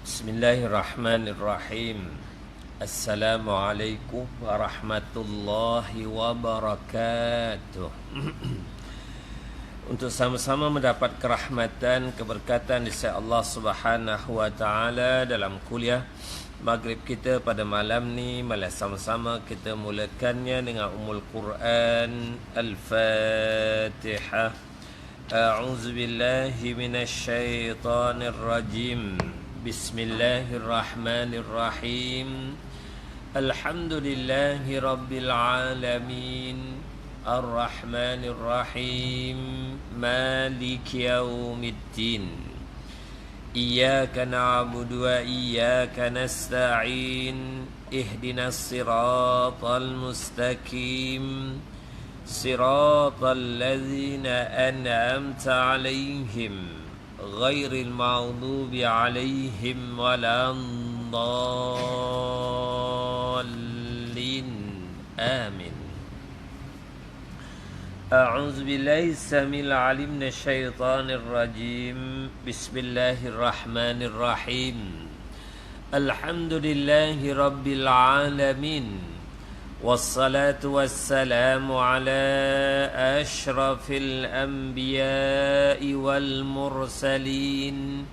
Bismillahirrahmanirrahim. Assalamualaikum warahmatullahi wabarakatuh. Untuk sama-sama mendapat kerahmatan, keberkatan dari Allah Subhanahu wa taala dalam kuliah maghrib kita pada malam ni, malah sama-sama kita mulakannya dengan Ummul Quran Al-Fatihah. A'udzu billahi minasy syaithanir rajim. Bismillahirrahmanirrahim. Alhamdulillahi rabbil alamin. Ar-Rahmanir Rahim. Maliki yaumiddin. Iyyaka na'budu wa iyyaka nasta'in. Ihdinas siratal mustaqim. Siratal ladzina an'amta 'alaihim ghairil maghdubi 'alaihim waladdallin. Amin. A'udzu billahi samil 'alim minasy syaithanir rajim. Bismillahirrahmanirrahim. Alhamdulillahi rabbil alamin. Wassalatu wassalamu ala ashrafil anbiya'i wal mursalin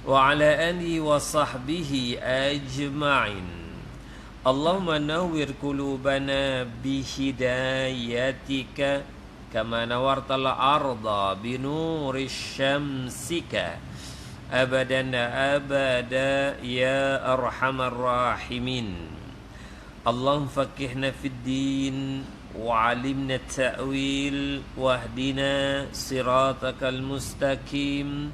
wa ala alihi wa sahbihi ajma'in. Allahumma nawwir qulubana bihidayatika kama nawartal arda binuri syamsika abadan abada ya arhamar rahimin. Allahumma faqihna fid din wa 'allimna at-ta'wil wahdina siratakal mustaqim.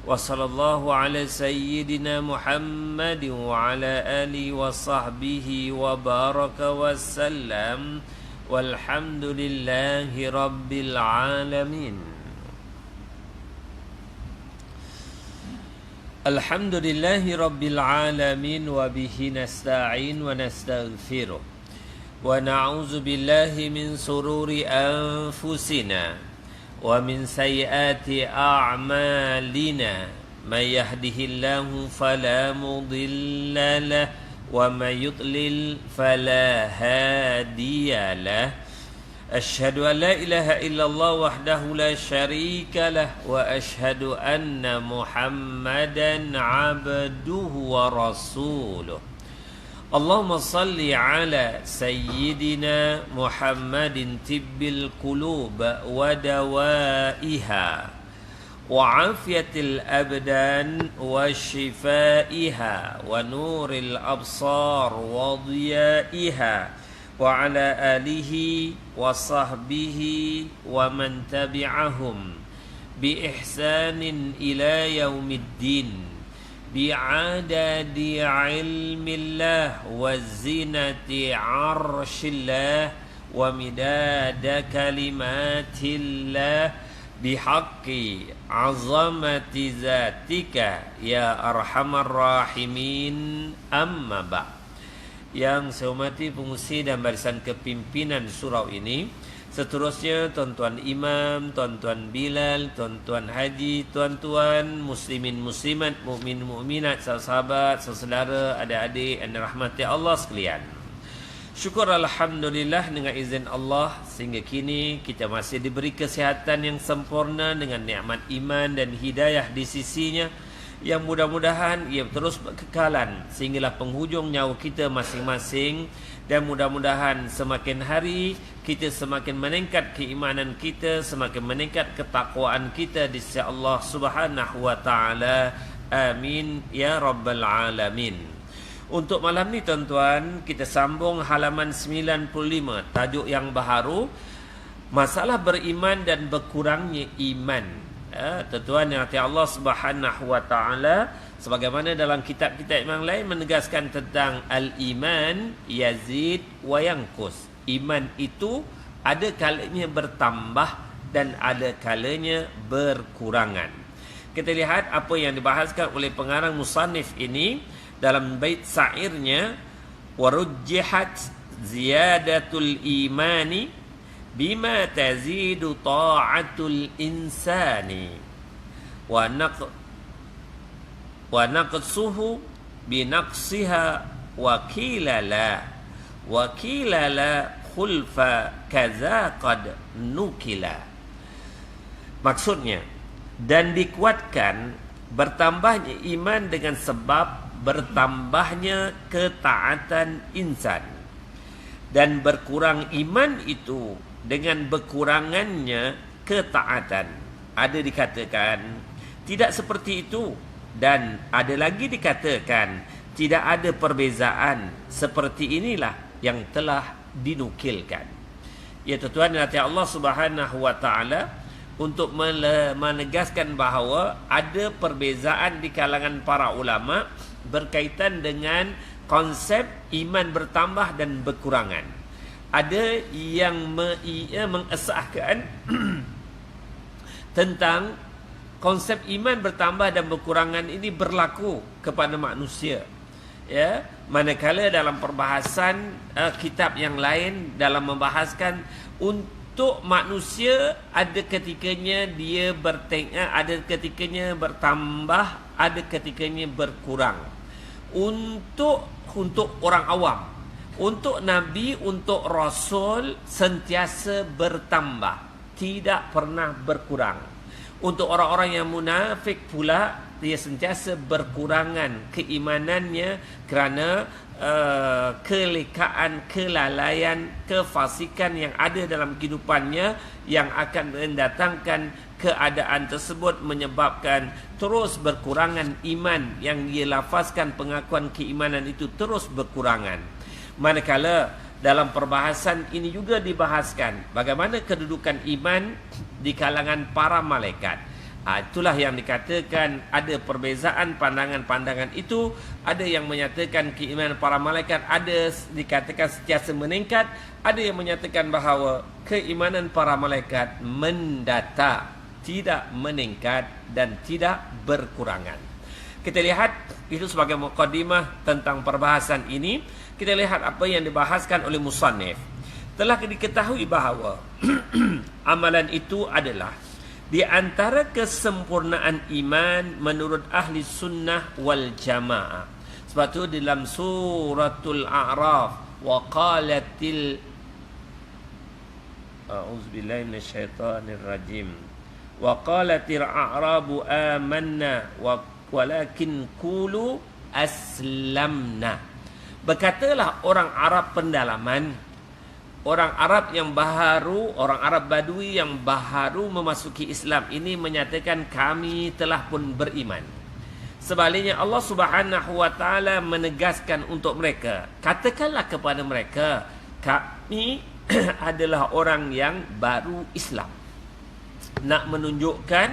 Wa sallallahu ala sayyidina Muhammad wa ala alihi wa sahbihi wa baraka wa sallam. Walhamdulillahi rabbil alamin. Alhamdulillahi rabbil alamin wa bihi nasta'in wa nastaghfiruh wa na'udzu billahi min sururi anfusina wa min sayyiati a'malina. May yahdihillahu fala mudilla lahu wa may yudlil fala hadiya lahu. Asyhadu an la ilaha illallah wahdahu la syarika lah wa asyhadu anna Muhammadan abduhu wa rasuluh. Allahumma salli ala sayyidina Muhammadin tibbil qulub wa dawaiha wa afiyatil abdan wa shifaiha wa nuril absar wa dhiyaiha wa ala alihi wa sahbihi wa man tabi'ahum bi ihsanin ila yaumiddin bi'adadi ilmillah wa zinati arshillah wa midada kalimatillah bihaqqi azamati zatika ya arhamar rahimin. Amma ba'. Yang saya hormati pengurusi dan barisan kepimpinan surau ini, seterusnya tuan-tuan imam, tuan-tuan Bilal, tuan-tuan haji, tuan-tuan muslimin muslimat, mukmin mukminat, sahabat, saudara, adik-adik yang dirahmati Allah sekalian. Syukur alhamdulillah dengan izin Allah sehingga kini kita masih diberi kesihatan yang sempurna dengan nikmat iman dan hidayah di sisinya, yang mudah-mudahan ia terus berkekalan sehinggalah penghujung nyawa kita masing-masing. Dan mudah-mudahan semakin hari kita semakin meningkat keimanan kita, semakin meningkat ketakwaan kita di sisi Allah Subhanahu wa taala. Amin ya rabbal alamin. Untuk malam ni tuan-tuan, kita sambung halaman 95, tajuk yang baharu, masalah beriman dan berkurangnya iman. Tuan-tuan yang hati Allah Subhanahu wa taala, sebagaimana dalam kitab-kitab yang lain menegaskan tentang al-iman yazid wa yanqus. Iman itu ada kalanya bertambah dan ada kalanya berkurangan. Kita lihat apa yang dibahaskan oleh pengarang musannif ini dalam bait syairnya, warujjihat ziyadatul imani bima tazidu ta'atul insani wa wa naqsuhu binaqsiha wa qila la khulfa kaza qad nukila. Maksudnya, dan dikuatkan bertambahnya iman dengan sebab bertambahnya ketaatan insan, dan berkurang iman itu dengan berkurangannya ketaatan. Ada dikatakan tidak seperti itu, dan ada lagi dikatakan tidak ada perbezaan. Seperti inilah yang telah dinukilkan. Ya tuan-tuan dan Allah Subhanahu wa taala untuk menegaskan bahawa ada perbezaan di kalangan para ulama berkaitan dengan konsep iman bertambah dan berkurangan. Ada yang mengesahkan tentang konsep iman bertambah dan berkurangan ini berlaku kepada manusia. Ya, manakala dalam perbahasan kitab yang lain dalam membahaskan untuk manusia ada ketikanya dia ada ketikanya bertambah, ada ketikanya berkurang. Untuk orang awam, untuk Nabi, untuk Rasul sentiasa bertambah, tidak pernah berkurang. Untuk orang-orang yang munafik pula, dia sentiasa berkurangan keimanannya kerana kelekaan, kelalaian, kefasikan yang ada dalam kehidupannya yang akan mendatangkan keadaan tersebut menyebabkan terus berkurangan iman yang dia lafazkan, pengakuan keimanan itu terus berkurangan. Manakala dalam perbahasan ini juga dibahaskan bagaimana kedudukan iman di kalangan para malaikat. Itulah yang dikatakan ada perbezaan pandangan-pandangan itu. Ada yang menyatakan keimanan para malaikat ada dikatakan sentiasa meningkat, ada yang menyatakan bahawa keimanan para malaikat mendata, tidak meningkat dan tidak berkurangan. Kita lihat itu sebagai mukadimah tentang perbahasan ini. Kita lihat apa yang dibahaskan oleh musannif. Telah diketahui bahawa amalan itu adalah di antara kesempurnaan iman menurut ahli sunnah wal jamaah. Sebab tu dalam suratul A'raf, wa qalatil a'udzubillahi minasyaitonir rajim, wa qalatil a'rabu amanna walakin qulu aslamna. Berkatalah orang Arab pendalaman, orang Arab yang baharu, orang Arab Badui yang baharu memasuki Islam ini menyatakan kami telah pun beriman. Sebaliknya Allah Subhanahu wa taala menegaskan untuk mereka, katakanlah kepada mereka, kami adalah orang yang baru Islam. Nak menunjukkan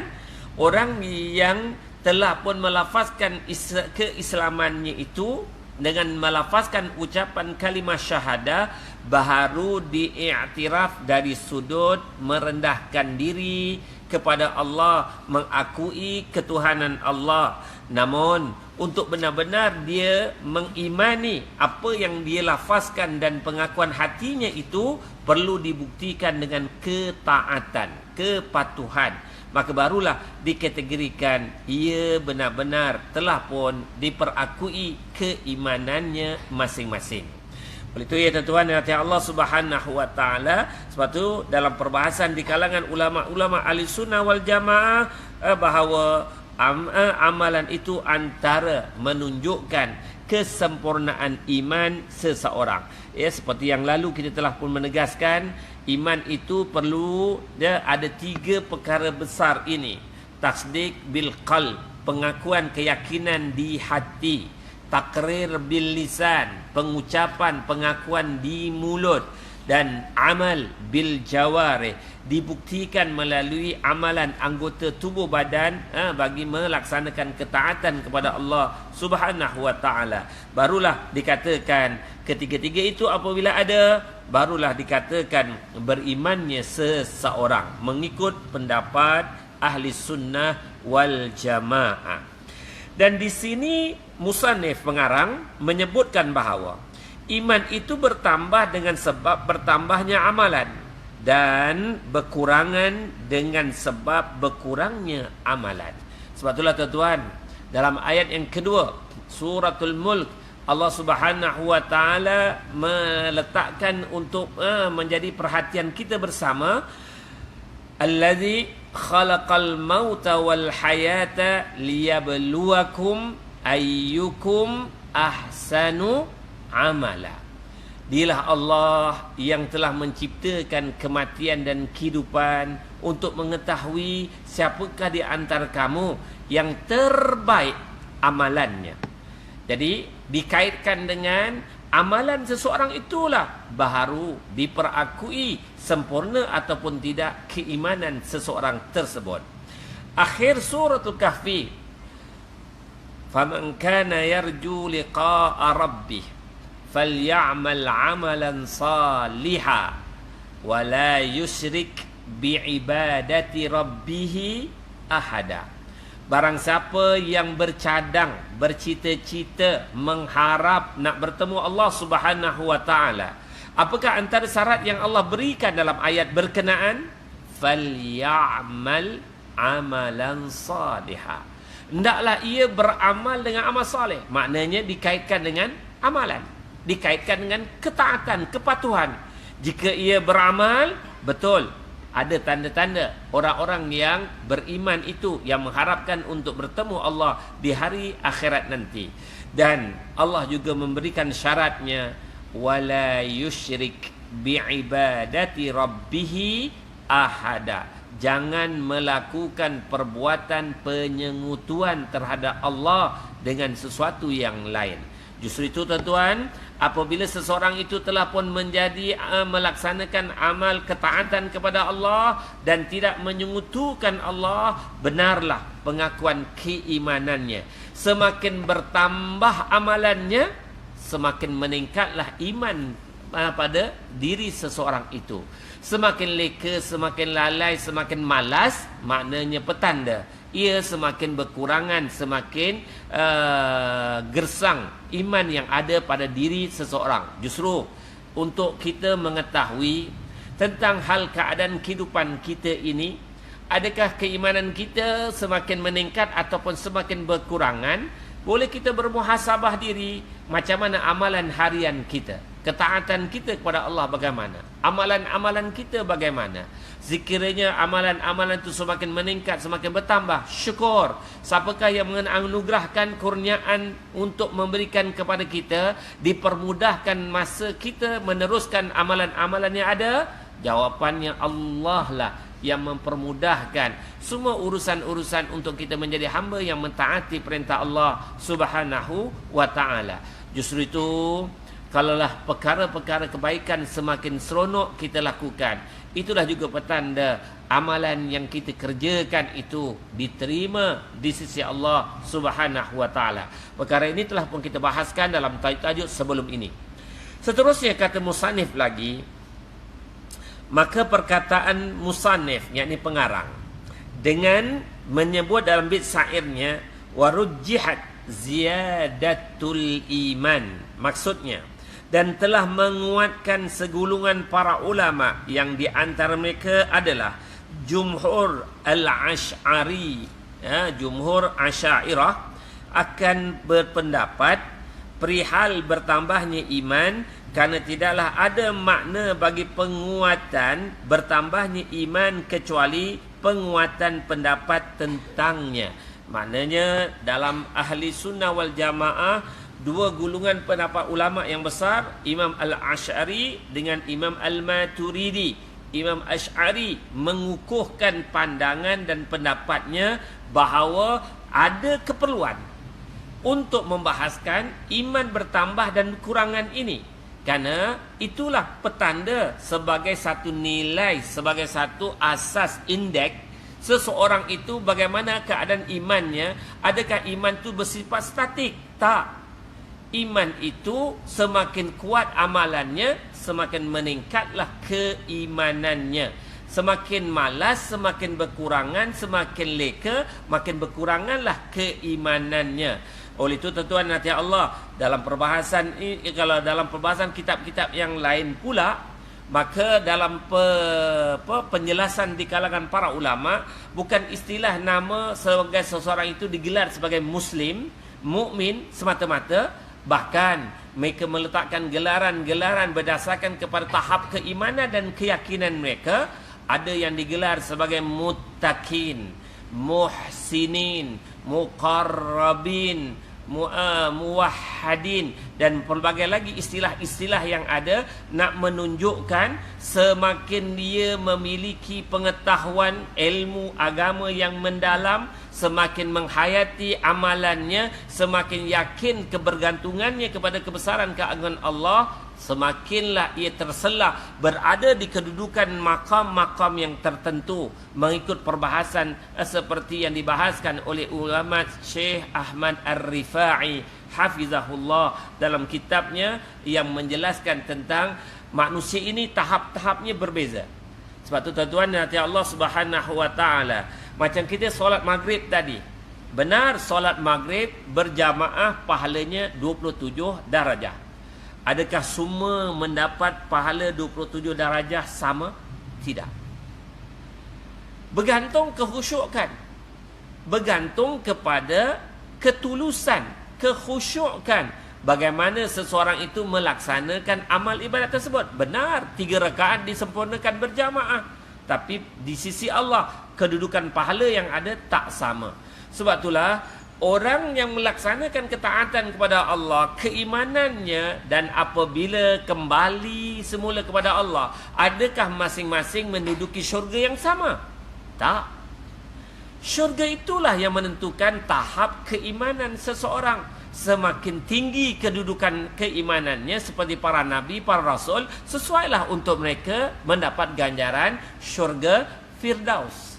orang yang telah pun melafazkan keislamannya itu dengan melafazkan ucapan kalimah syahadah, baharu diiktiraf dari sudut merendahkan diri kepada Allah, mengakui ketuhanan Allah. Namun untuk benar-benar dia mengimani apa yang dia lafazkan dan pengakuan hatinya itu perlu dibuktikan dengan ketaatan, kepatuhan. Maka barulah dikategorikan ia benar-benar telah pun diperakui keimanannya masing-masing. Oleh itu ya tuan-tuan dan Allah Subhanahu wa taala, sebab tu dalam perbahasan di kalangan ulama-ulama ahli sunnah wal jamaah bahawa amalan itu antara menunjukkan kesempurnaan iman seseorang. Ya, seperti yang lalu kita telah pun menegaskan, iman itu perlu ada 3 perkara besar ini. Tasdik bil qalb, pengakuan keyakinan di hati. Takrir bil lisan, pengucapan, pengakuan di mulut. Dan amal bil jawarih, dibuktikan melalui amalan anggota tubuh badan bagi melaksanakan ketaatan kepada Allah Subhanahu wa taala. Barulah dikatakan ketiga-tiga itu apabila ada, barulah dikatakan berimannya seseorang mengikut pendapat ahli sunnah wal jamaah. Dan di sini musannif pengarang menyebutkan bahawa iman itu bertambah dengan sebab bertambahnya amalan dan berkurangan dengan sebab berkurangnya amalan. Sebab itulah tuan-tuan, Dalam ayat yang kedua, suratul Mulk, Allah Subhanahu wa taala meletakkan untuk menjadi perhatian kita bersama, allazi khalaqal mauta wal hayata liyabluwakum ayyukum ahsanu amala. Dialah Allah yang telah menciptakan kematian dan kehidupan untuk mengetahui siapakah di antara kamu yang terbaik amalannya. Jadi dikaitkan dengan amalan seseorang itulah baru diperakui sempurna ataupun tidak keimanan seseorang tersebut. Akhir suratul Kahfi, faman kana yarju liqa'a rabbih faly'amal 'amalan salihan wa la yusyrik bi'ibadati rabbih ahada. Barang siapa yang bercadang, bercita-cita, mengharap nak bertemu Allah Subhanahu wa taala, apakah antara syarat yang Allah berikan dalam ayat berkenaan? Faly'amal 'amalan salihan. Hendaklah ia beramal dengan amal soleh. Maknanya dikaitkan dengan amalan, dikaitkan dengan ketaatan, kepatuhan. Jika ia beramal, betul, ada tanda-tanda orang-orang yang beriman itu yang mengharapkan untuk bertemu Allah di hari akhirat nanti. Dan Allah juga memberikan syaratnya, wala yusyrik bi'ibadati rabbih ahada. Jangan melakukan perbuatan penyengutuan terhadap Allah dengan sesuatu yang lain. Justru itu tuan-tuan, apabila seseorang itu telah pun menjadi melaksanakan amal ketaatan kepada Allah dan tidak menyengutukan Allah, benarlah pengakuan keimanannya. Semakin bertambah amalannya, semakin meningkatlah iman pada diri seseorang itu. Semakin leka, semakin lalai, semakin malas, maknanya petanda ia semakin berkurangan, semakin gersang iman yang ada pada diri seseorang. Justru untuk kita mengetahui tentang hal keadaan kehidupan kita ini, adakah keimanan kita semakin meningkat ataupun semakin berkurangan, boleh kita bermuhasabah diri, macam mana amalan harian kita, ketaatan kita kepada Allah bagaimana, amalan-amalan kita bagaimana. Sekiranya amalan-amalan itu semakin meningkat, semakin bertambah, syukur. Siapakah yang menganugerahkan kurniaan untuk memberikan kepada kita, dipermudahkan masa kita meneruskan amalan-amalan yang ada? Jawapannya Allah lah yang mempermudahkan semua urusan-urusan untuk kita menjadi hamba yang mentaati perintah Allah Subhanahu wa taala. Justru itu, kalaulah perkara-perkara kebaikan semakin seronok kita lakukan, itulah juga petanda amalan yang kita kerjakan itu diterima di sisi Allah Subhanahu wa taala. Perkara ini telah pun kita bahaskan dalam tajuk sebelum ini. Seterusnya kata musannif lagi, maka perkataan musannif, yakni pengarang, dengan menyebut dalam bait syairnya warujjihat ziyadatul iman, maksudnya, dan telah menguatkan segulungan para ulama yang di antara mereka adalah jumhur al-Asy'ari, jumhur Asy'ariyah, akan berpendapat perihal bertambahnya iman, kerana tidaklah ada makna bagi penguatan bertambahnya iman kecuali penguatan pendapat tentangnya. Maknanya dalam ahli sunnah wal jamaah, dua gulungan pendapat ulama yang besar, Imam Al-Asy'ari dengan Imam Al-Maturidi. Imam Asy'ari mengukuhkan pandangan dan pendapatnya bahawa ada keperluan untuk membahaskan iman bertambah dan kurangan ini. Kerana itulah petanda sebagai satu nilai, sebagai satu asas indeks seseorang itu bagaimana keadaan imannya. Adakah iman itu bersifat statik? Tak. Iman itu semakin kuat amalannya, semakin meningkatlah keimanannya. Semakin malas, semakin berkurangan, semakin leka, makin berkuranganlah keimanannya. Oleh itu tuan-tuan nanti Allah dalam perbahasan ini, kalau dalam perbahasan kitab-kitab yang lain pula, Maka dalam penjelasan di kalangan para ulama, bukan istilah nama sebagai seseorang itu digelar sebagai muslim, mukmin semata-mata, bahkan mereka meletakkan gelaran-gelaran berdasarkan kepada tahap keimanan dan keyakinan mereka. Ada yang digelar sebagai muttaqin, muhsinin, muqarrabin, muwahhadin, dan pelbagai lagi istilah-istilah yang ada nak menunjukkan semakin dia memiliki pengetahuan ilmu agama yang mendalam, semakin menghayati amalannya, semakin yakin kebergantungannya kepada kebesaran keagungan Allah, semakinlah ia terselah berada di kedudukan makam-makam yang tertentu mengikut perbahasan seperti yang dibahaskan oleh ulama Syekh Ahmad Ar-Rifai hafizahullah dalam kitabnya yang menjelaskan tentang manusia ini tahap-tahapnya berbeza. Sebab tu tuan-tuan nanti Allah Subhanahu wa taala, macam kita solat maghrib tadi, benar solat maghrib berjamaah pahalanya 27 darajah. Adakah semua mendapat pahala 27 darajah sama? Tidak. Bergantung kekhusyukan, bergantung kepada ketulusan, kekhusyukan, bagaimana seseorang itu melaksanakan amal ibadat tersebut. Benar 3 rakaat disempurnakan berjamaah, tapi di sisi Allah kedudukan pahala yang ada tak sama. Sebab itulah orang yang melaksanakan ketaatan kepada Allah, keimanannya, dan apabila kembali semula kepada Allah, adakah masing-masing menduduki syurga yang sama? Tak. Syurga itulah yang menentukan tahap keimanan seseorang. Semakin tinggi kedudukan keimanannya seperti para nabi, para rasul, sesuailah untuk mereka mendapat ganjaran syurga Firdaus.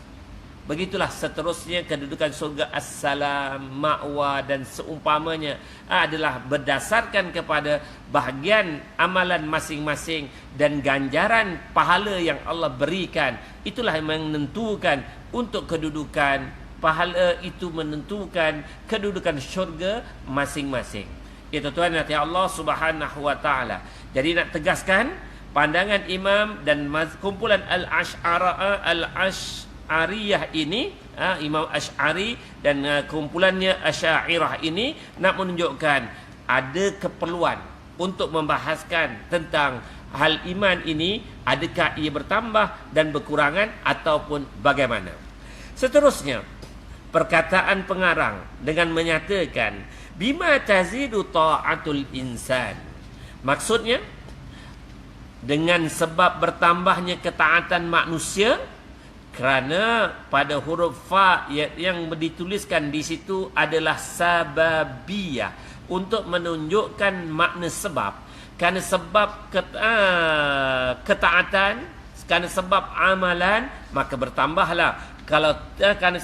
Begitulah seterusnya kedudukan surga As-Salam, Ma'wa dan seumpamanya adalah berdasarkan kepada bahagian amalan masing-masing dan ganjaran pahala yang Allah berikan. Itulah yang menentukan untuk kedudukan pahala itu, menentukan kedudukan syurga masing-masing. Itu tuan nanti Allah Subhanahu wa taala. Jadi nak tegaskan pandangan imam dan kumpulan Al-Asy'ariyah ini, Imam Asy'ari dan kumpulannya Asy'ariyah ini nak menunjukkan ada keperluan untuk membahaskan tentang hal iman ini, adakah ia bertambah dan berkurangan ataupun bagaimana. Seterusnya, perkataan pengarang dengan menyatakan bima tazidu ta'atul insan. Maksudnya, dengan sebab bertambahnya ketaatan manusia, kerana pada huruf fa yang dituliskan di situ adalah sababiyah, untuk menunjukkan makna sebab. Kerana sebab ketaatan, kerana sebab amalan, maka bertambahlah. Kalau kerana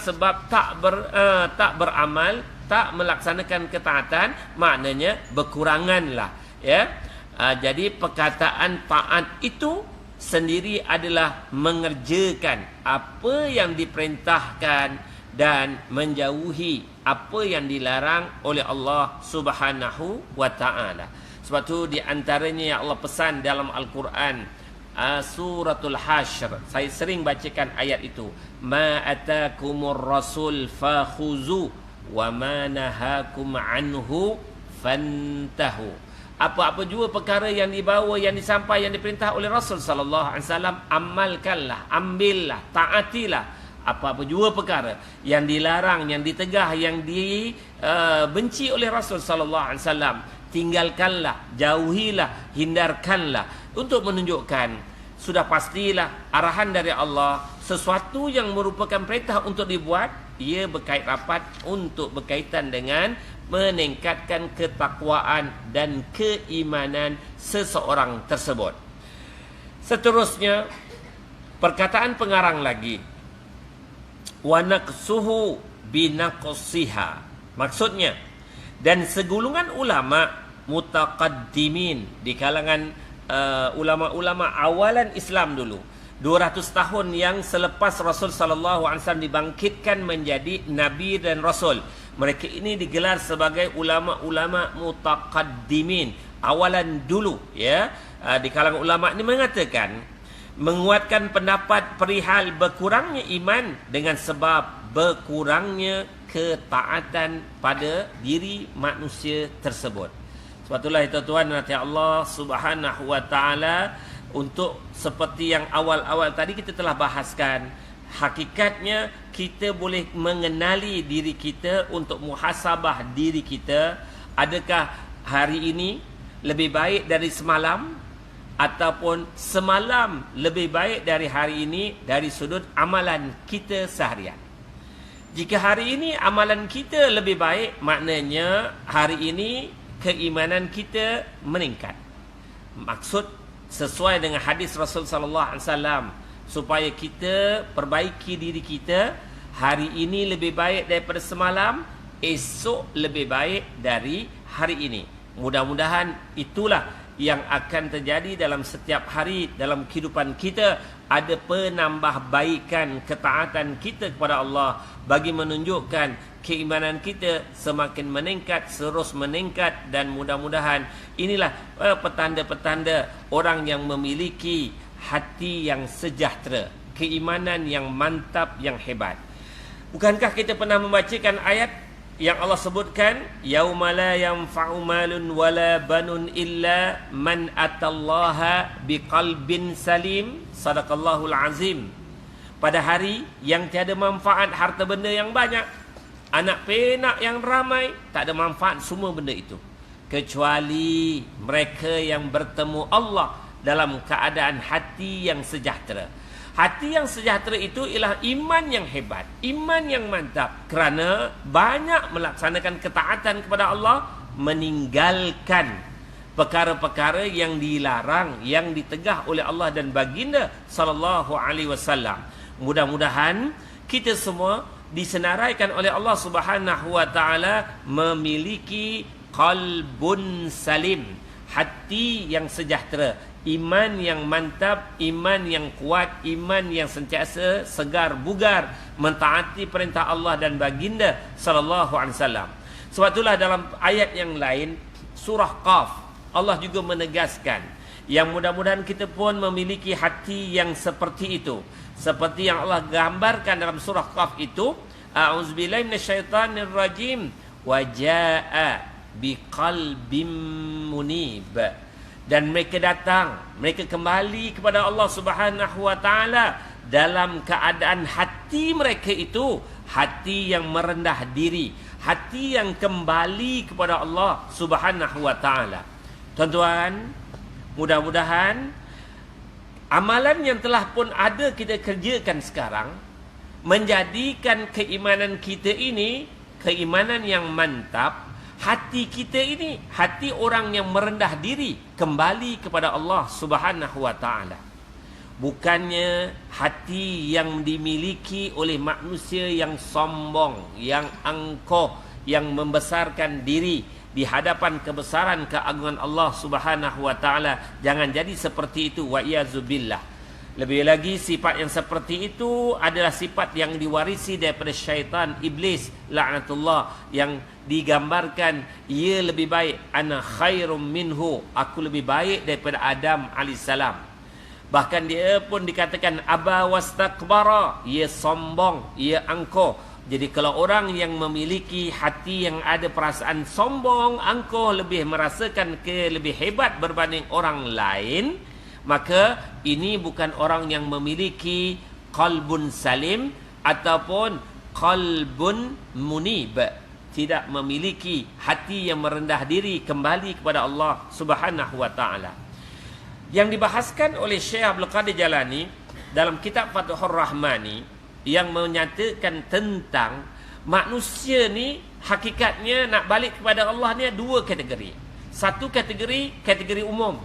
sebab tak beramal, tak melaksanakan ketaatan, maknanya berkuranganlah, ya. Jadi perkataan taat itu sendiri adalah mengerjakan apa yang diperintahkan dan menjauhi apa yang dilarang oleh Allah Subhanahu wa taala. Sebab tu di antaranya yang Allah pesan dalam Al-Quran, suratul Hasyr, saya sering bacakan ayat itu, ma atakumur rasul fakhuzu wa ma nahakum anhu fantahu. Apa-apa jua perkara yang dibawa, yang disampaikan, yang diperintah oleh Rasul sallallahu alaihi wasallam, amalkanlah, ambillah, taatilah. Apa-apa jua perkara yang dilarang, yang ditegah, yang dibenci oleh Rasul sallallahu alaihi wasallam, tinggalkanlah, jauhilah, hindarkanlah, untuk menunjukkan sudah pastilah arahan dari Allah, sesuatu yang merupakan perintah untuk dibuat, ia berkait rapat untuk berkaitan dengan meningkatkan ketakwaan dan keimanan seseorang tersebut. Seterusnya, perkataan pengarang lagi, wa naqsuhu binaqsiha. Maksudnya, dan segulungan ulama mutaqaddimin di kalangan ulama-ulama awalan Islam dulu, 200 tahun yang selepas Rasul sallallahu alaihi wasallam dibangkitkan menjadi nabi dan rasul, mereka ini digelar sebagai ulama-ulama mutaqaddimin. awalan dulu, ya. Di kalangan ulama ni mengatakan menguatkan pendapat perihal berkurangnya iman dengan sebab berkurangnya ketaatan pada diri manusia tersebut. Sebab itulah tuan-tuan nanti Allah Subhanahu wa taala, untuk seperti yang awal-awal tadi kita telah bahaskan, hakikatnya kita boleh mengenali diri kita untuk muhasabah diri kita. Adakah hari ini lebih baik dari semalam, ataupun semalam lebih baik dari hari ini dari sudut amalan kita seharian. Jika hari ini amalan kita lebih baik, maknanya hari ini keimanan kita meningkat. Maksud sesuai dengan hadis Rasul sallallahu alaihi wasallam, supaya kita perbaiki diri kita. Hari ini lebih baik daripada semalam, esok lebih baik dari hari ini. Mudah-mudahan itulah yang akan terjadi dalam setiap hari dalam kehidupan kita. Ada penambahbaikan ketaatan kita kepada Allah, bagi menunjukkan keimanan kita semakin meningkat, terus meningkat. Dan mudah-mudahan inilah petanda-petanda orang yang memiliki hati yang sejahtera, keimanan yang mantap, yang hebat. Bukankah kita pernah membacakan ayat yang Allah sebutkan, yauma la yanfa'u malun wala banun illa man atallaha biqalbin salim. Sadaqallahul azim. Pada hari yang tiada manfaat harta benda yang banyak, anak penak yang ramai, tak ada manfaat semua benda itu, kecuali mereka yang bertemu Allah dalam keadaan hati yang sejahtera. Hati yang sejahtera itu ialah iman yang hebat, iman yang mantap, kerana banyak melaksanakan ketaatan kepada Allah, meninggalkan perkara-perkara yang dilarang, yang ditegah oleh Allah dan baginda sallallahu alaihi wasallam. Mudah-mudahan kita semua disenaraikan oleh Allah Subhanahu wa taala memiliki qalbun salim, hati yang sejahtera, iman yang mantap, iman yang kuat, iman yang sentiasa segar bugar, mentaati perintah Allah dan baginda sallallahu alaihi wasallam. Sebab itulah dalam ayat yang lain, surah Qaf, Allah juga menegaskan yang mudah-mudahan kita pun memiliki hati yang seperti itu, seperti yang Allah gambarkan dalam surah Qaf itu, a'udzubillahi minasyaitonirrajim, wa jaa'a biqalbim munib. Dan mereka datang, mereka kembali kepada Allah Subhanahu wa taala dalam keadaan hati mereka itu hati yang merendah diri, hati yang kembali kepada Allah Subhanahu wa taala. Tuan-tuan, mudah-mudahan amalan yang telah pun ada kita kerjakan sekarang menjadikan keimanan kita ini keimanan yang mantap. Hati kita ini hati orang yang merendah diri, kembali kepada Allah Subhanahu wa taala. Bukannya hati yang dimiliki oleh manusia yang sombong, yang angkuh, yang membesarkan diri di hadapan kebesaran keagungan Allah Subhanahu wa taala. Jangan jadi seperti itu, wa iyazubillah. Lebih lagi sifat yang seperti itu adalah sifat yang diwarisi daripada syaitan iblis laknatullah, yang digambarkan ia lebih baik, ana khairum minhu, aku lebih baik daripada Adam alaihissalam. Bahkan dia pun dikatakan aba wastakbara, ia sombong, ia angkuh. Jadi kalau orang yang memiliki hati yang ada perasaan sombong, angkuh, lebih merasakan lebih hebat berbanding orang lain, maka ini bukan orang yang memiliki qalbun salim ataupun qalbun munib, tidak memiliki hati yang merendah diri kembali kepada Allah Subhanahu wa taala. Yang dibahaskan oleh Syekh Abdul Qadir Jalani dalam kitab Fathur Rahmani, yang menyatakan tentang manusia ni hakikatnya nak balik kepada Allah ni dua kategori. Satu kategori umum,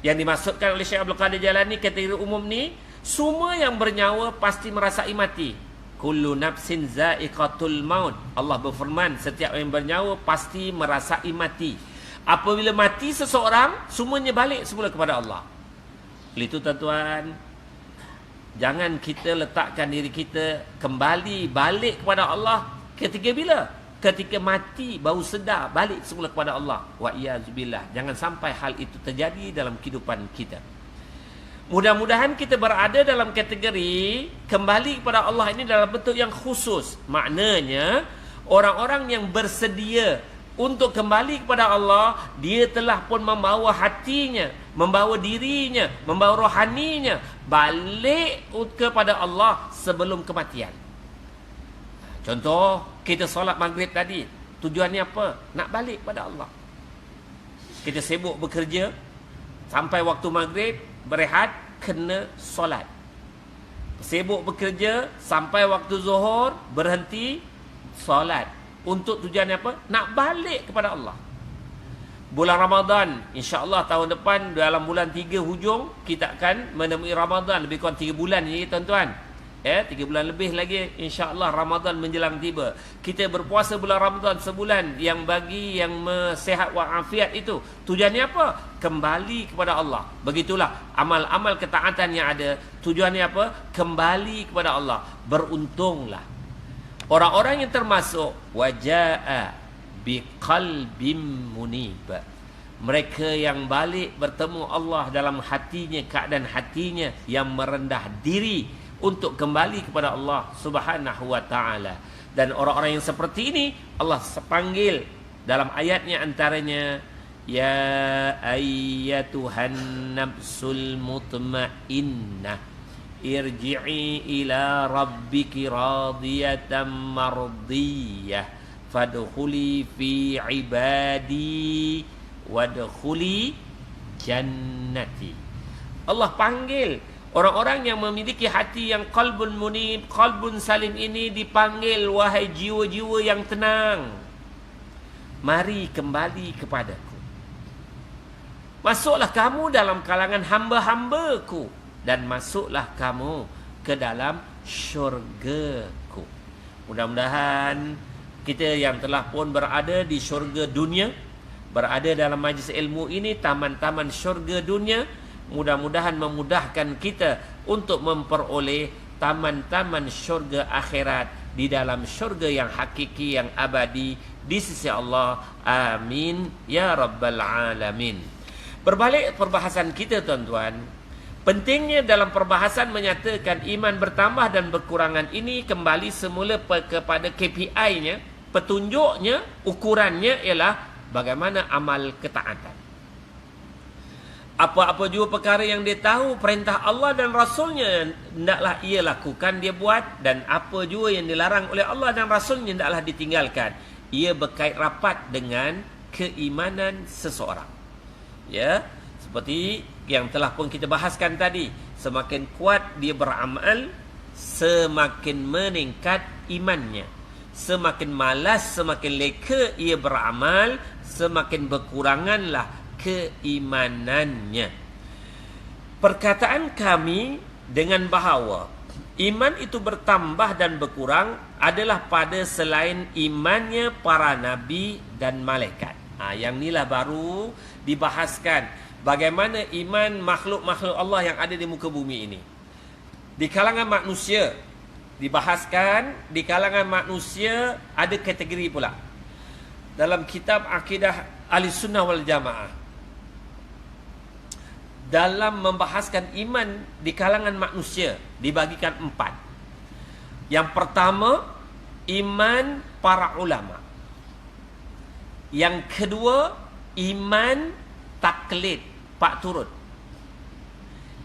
yang dimaksudkan oleh Syekh Abdul Qadir Jalani, kategori umum ni semua yang bernyawa pasti merasai mati. Kullu nafsin za'iqatul maut. Allah berfirman, setiap yang bernyawa pasti merasai mati. Apabila mati seseorang, semuanya balik semula kepada Allah. Oleh itu tuan-tuan, jangan kita letakkan diri kita kembali balik kepada Allah ketika bila? ketika mati baru sedar balik semula kepada Allah. Wa iyazubillah. Jangan sampai hal itu terjadi dalam kehidupan kita. Mudah-mudahan kita berada dalam kategori kembali kepada Allah ini dalam bentuk yang khusus. Maknanya orang-orang yang bersedia untuk kembali kepada Allah, dia telah pun membawa hatinya, membawa dirinya, membawa rohaninya balik kepada Allah sebelum kematian. Contoh, kita solat maghrib tadi, tujuannya apa? Nak balik kepada Allah. Kita sibuk bekerja, sampai waktu maghrib, berehat, kena solat. Sibuk bekerja, sampai waktu zuhur, berhenti, solat. Untuk tujuan apa? Nak balik kepada Allah. Bulan Ramadan, insya-Allah tahun depan dalam bulan 3 hujung kita akan menemui Ramadan, lebih kurang 3 bulan ni tuan-tuan. 3 bulan lebih lagi insya-Allah Ramadan menjelang tiba. Kita berpuasa bulan Ramadan sebulan, yang bagi yang sihat walafiat itu tujuannya apa? Kembali kepada Allah. Begitulah amal-amal ketaatan yang ada, tujuannya apa? Kembali kepada Allah. Beruntunglah orang-orang yang termasuk wajaa biqalbim munib. Mereka yang balik bertemu Allah dalam hatinya, keadaan hatinya yang merendah diri untuk kembali kepada Allah Subhanahu wa taala. Dan orang-orang yang seperti ini Allah panggil dalam ayatnya, antaranya ya ayyatuhan nafsul mutmainnah irji'i ila rabbiki radiyatan mardiyah fadkhuli fi ibadi wadkhuli jannati. Allah panggil orang-orang yang memiliki hati yang qalbun munib, qalbun salim ini dipanggil, wahai jiwa-jiwa yang tenang, mari kembali kepadaku. Masuklah kamu dalam kalangan hamba-hambaku dan masuklah kamu ke dalam syurgaku. Mudah-mudahan kita yang telah pun berada di syurga dunia, berada dalam majlis ilmu ini, taman-taman syurga dunia, mudah-mudahan memudahkan kita untuk memperoleh taman-taman syurga akhirat di dalam syurga yang hakiki, yang abadi di sisi Allah. Amin ya rabbal alamin. Berbalik perbahasan kita tuan-tuan, pentingnya dalam perbahasan menyatakan iman bertambah dan berkurangan ini kembali semula kepada KPI-nya, petunjuknya, ukurannya ialah bagaimana amal ketaatan. Apa-apa juga perkara yang dia tahu perintah Allah dan Rasulnya, hendaklah ia lakukan, dia buat. Dan apa juga yang dilarang oleh Allah dan Rasulnya, hendaklah ditinggalkan. Ia berkait rapat dengan keimanan seseorang. Ya, seperti yang telah pun kita bahaskan tadi, semakin kuat dia beramal, semakin meningkat imannya. Semakin malas, semakin leka ia beramal, semakin berkuranganlah keimanannya. Perkataan kami dengan bahawa iman itu bertambah dan berkurang adalah pada selain imannya para nabi dan malaikat. Yang inilah baru dibahaskan bagaimana iman makhluk-makhluk Allah yang ada di muka bumi ini. Di kalangan manusia dibahaskan, di kalangan manusia ada kategori pula. Dalam kitab akidah Ahlussunnah wal Jamaah, dalam membahaskan iman di kalangan manusia dibagikan 4. Yang pertama, iman para ulama. Yang kedua, iman taklid, pak turut.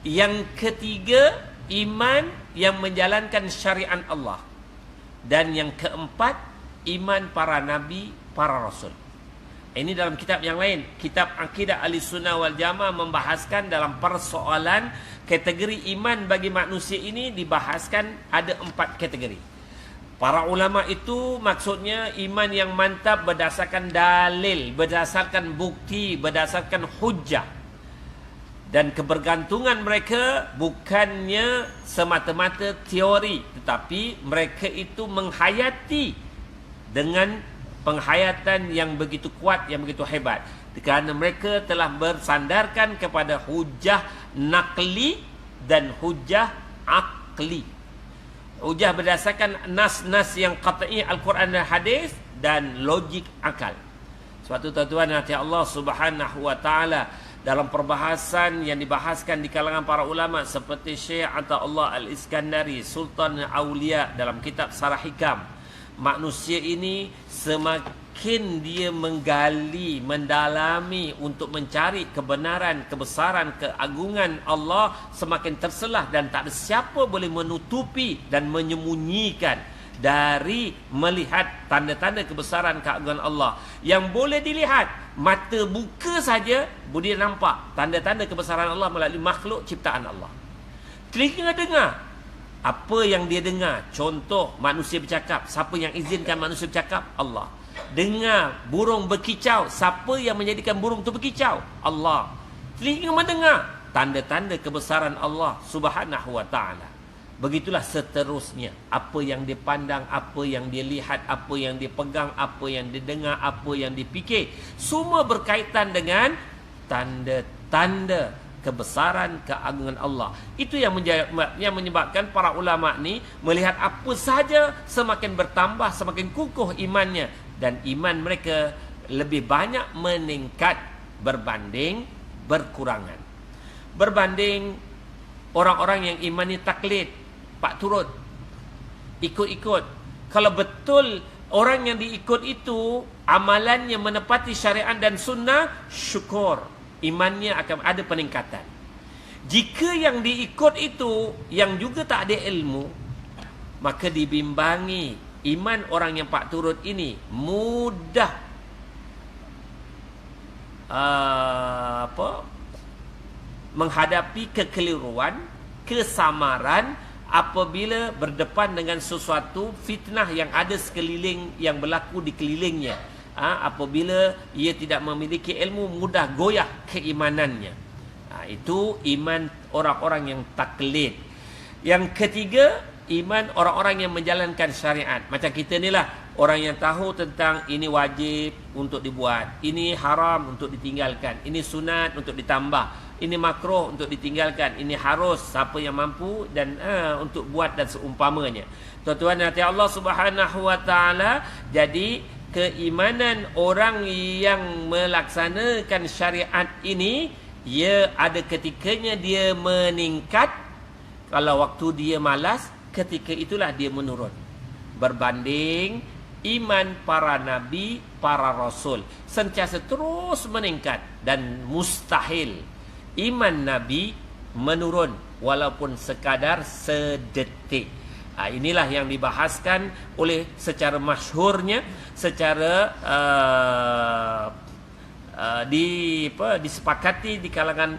Yang ketiga, iman yang menjalankan syariat Allah. Dan yang keempat, iman para nabi, para rasul. Ini dalam kitab yang lain, kitab Aqidah Ahlussunnah wal Jamaah membahaskan dalam persoalan kategori iman bagi manusia ini, dibahaskan ada 4 kategori. Para ulama itu maksudnya iman yang mantap berdasarkan dalil, berdasarkan bukti, berdasarkan hujjah. Dan kebergantungan mereka bukannya semata-mata teori, tetapi mereka itu menghayati dengan penghayatan yang begitu kuat, yang begitu hebat. Kerana mereka telah bersandarkan kepada hujjah nakli dan hujjah akli. Hujah berdasarkan nas-nas yang qat'i Al-Quran dan hadis dan logik akal. Suatu tuan-tuan nanti Allah Subhanahu wa taala dalam perbahasan yang dibahaskan di kalangan para ulama seperti Syekh Athaullah Al-Iskandari, Sultan Aulia dalam kitab Sarah Hikam, manusia ini semakin dia menggali, mendalami untuk mencari kebenaran, kebesaran, keagungan Allah, semakin terselah dan tak ada siapa boleh menutupi dan menyembunyikan dari melihat tanda-tanda kebesaran keagungan Allah. Yang boleh dilihat, mata buka saja boleh nampak tanda-tanda kebesaran Allah melalui makhluk ciptaan Allah. Telinga dengar apa yang dia dengar. Contoh, manusia bercakap, siapa yang izinkan manusia bercakap? Allah. Dengar burung berkicau, siapa yang menjadikan burung itu berkicau? Allah. Telinga mendengar tanda-tanda kebesaran Allah Subhanahu wa taala. Begitulah seterusnya. Apa yang dia pandang, apa yang dia lihat, apa yang dia pegang, apa yang dia dengar, apa yang dia fikir, semua berkaitan dengan tanda-tanda kebesaran keagungan Allah. Itu yang menyebabkan para ulama ni melihat apa saja semakin bertambah, semakin kukuh imannya, dan iman mereka lebih banyak meningkat berbanding berkurangan. Berbanding orang-orang yang imannya taklid, pak turut, ikut-ikut. Kalau betul orang yang diikut itu amalannya menepati syariat dan sunnah, syukur, imannya akan ada peningkatan. Jika yang diikut itu yang juga tak ada ilmu, maka dibimbangi iman orang yang pak turut ini mudah menghadapi kekeliruan, kesamaran apabila berdepan dengan sesuatu fitnah yang ada sekeliling, yang berlaku di kelilingnya. Apabila ia tidak memiliki ilmu, mudah goyah keimanannya. Itu iman orang-orang yang taklid. Yang ketiga, iman orang-orang yang menjalankan syariat. Macam kita ni lah, orang yang tahu tentang ini wajib untuk dibuat, ini haram untuk ditinggalkan, ini sunat untuk ditambah, ini makruh untuk ditinggalkan, ini harus siapa yang mampu dan untuk buat dan seumpamanya. Tuan-tuan nanti Allah Subhanahu wa taala, jadi keimanan orang yang melaksanakan syariat ini, ia ada ketikanya dia meningkat. Kalau waktu dia malas, ketika itulah dia menurun. Berbanding iman para nabi, para rasul sentiasa terus meningkat, dan mustahil iman nabi menurun walaupun sekadar sedetik. Inilah yang dibahaskan oleh secara masyhurnya, secara disepakati di kalangan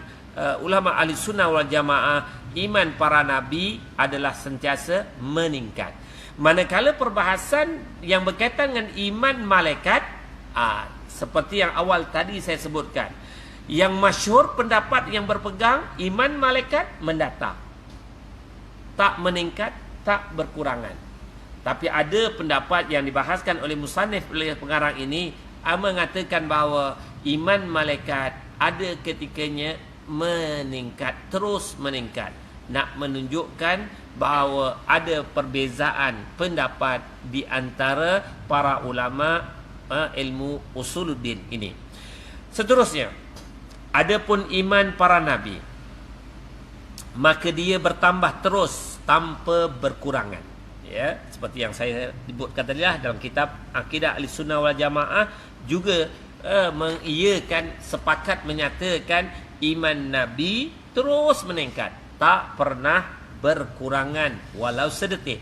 ulama ahli sunnah wal jamaah, iman para nabi adalah sentiasa meningkat. Manakala perbahasan yang berkaitan dengan iman malaikat, seperti yang awal tadi saya sebutkan, yang masyhur pendapat yang berpegang iman malaikat mendatang, tak meningkat, tak berkurangan. Tapi ada pendapat yang dibahaskan oleh musannif, oleh pengarang ini, mengatakan bahawa iman malaikat ada ketikanya meningkat, terus meningkat. Nak menunjukkan bahawa ada perbezaan pendapat di antara para ulama ilmu usuluddin ini. Seterusnya, adapun iman para nabi, maka dia bertambah terus tanpa berkurangan. Ya, seperti yang saya sebutkan tadi lah, dalam kitab Akidah Ahlussunnah wal Jamaah juga mengiyakan, sepakat menyatakan iman nabi terus meningkat, tak pernah berkurangan walau sedetik.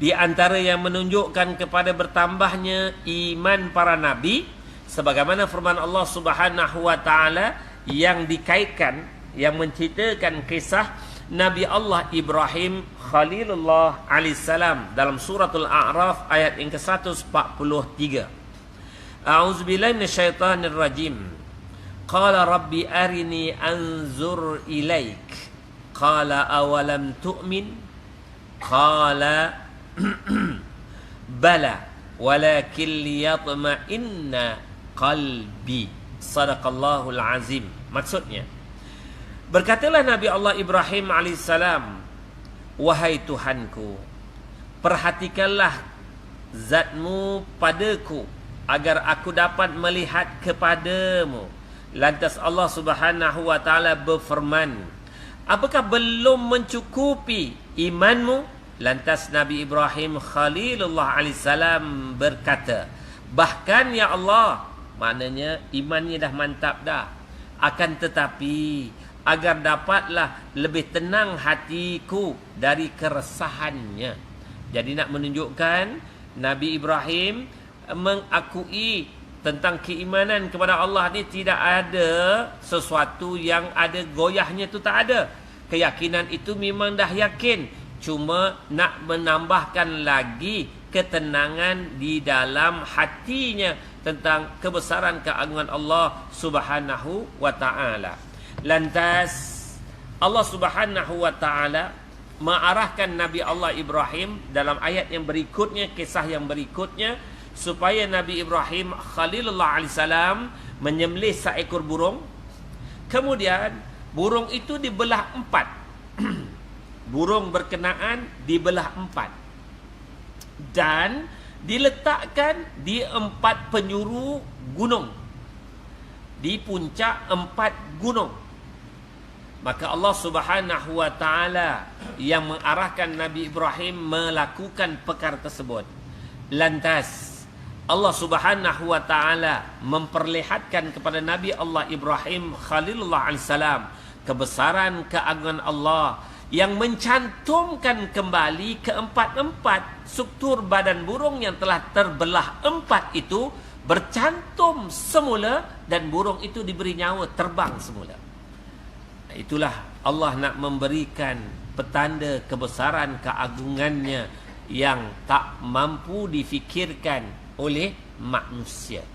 Di antara yang menunjukkan kepada bertambahnya iman para nabi, sebagaimana firman Allah Subhanahu wa taala yang dikaitkan, yang menceritakan kisah Nabi Allah Ibrahim Khalilullah alaihissalam dalam suratul A'raf ayat yang ke-143. A'udzubillahi minasyaitonir rajim. Qala rabbi arini anzur ilaik. Qala awalam tu'min? Qala bala walakin liyatma'inna qalbi. Sadaqallahul azim. Maksudnya, berkatalah Nabi Allah Ibrahim alaihissalam, wahai Tuhanku, perhatikanlah zatmu padaku agar aku dapat melihat kepadamu. Lantas Allah Subhanahu wa taala berfirman, apakah belum mencukupi imanmu? Lantas Nabi Ibrahim Khalilullah alaihissalam berkata, bahkan ya Allah, maknanya imannya dah mantap dah. Akan tetapi agar dapatlah lebih tenang hatiku dari keresahannya. Jadi nak menunjukkan Nabi Ibrahim mengakui tentang keimanan kepada Allah ni tidak ada sesuatu yang ada goyahnya, tu tak ada. Keyakinan itu memang dah yakin, cuma nak menambahkan lagi ketenangan di dalam hatinya tentang kebesaran keagungan Allah Subhanahu wa taala. Lantas Allah Subhanahu wa taala mengarahkan Nabi Allah Ibrahim dalam ayat yang berikutnya, kisah yang berikutnya, supaya Nabi Ibrahim Khalilullah alaihissalam menyembelih seekor burung. Kemudian burung itu dibelah 4. Burung berkenaan dibelah 4 dan diletakkan di 4 penjuru gunung, di puncak 4 gunung. Maka Allah Subhanahu wa taala yang mengarahkan Nabi Ibrahim melakukan perkara tersebut. Lantas Allah Subhanahu wa taala memperlihatkan kepada Nabi Allah Ibrahim Khalilullah alaihissalam kebesaran keagungan Allah yang mencantumkan kembali keempat-empat struktur badan burung yang telah terbelah 4 itu bercantum semula dan burung itu diberi nyawa terbang semula. Itulah Allah nak memberikan petanda kebesaran keagungannya yang tak mampu difikirkan oleh manusia.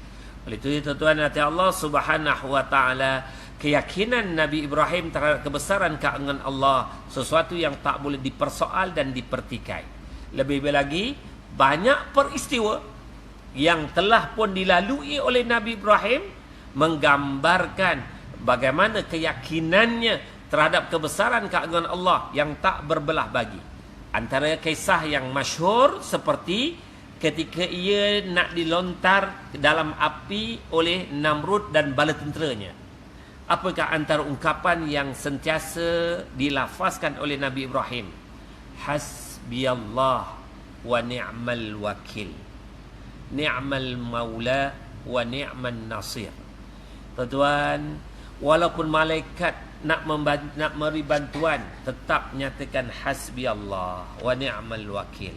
Oleh itu tuan-tuan hati Allah Subhanahu wa taala, keyakinan Nabi Ibrahim terhadap kebesaran keagungan Allah sesuatu yang tak boleh dipersoal dan dipertikai. Lebih lagi banyak peristiwa yang telah pun dilalui oleh Nabi Ibrahim menggambarkan bagaimana keyakinannya terhadap kebesaran keagungan Allah yang tak berbelah bagi. Antara kisah yang masyhur seperti ketika ia nak dilontar dalam api oleh Namrud dan bala tenteranya. Apakah antara ungkapan yang sentiasa dilafazkan oleh Nabi Ibrahim? Hasbiyallah wa ni'mal wakil, ni'mal maula wa ni'man nasir. Tuan-tuan, walaupun malaikat nak memberi bantuan, tetap nyatakan hasbiyallah wa ni'mal wakil.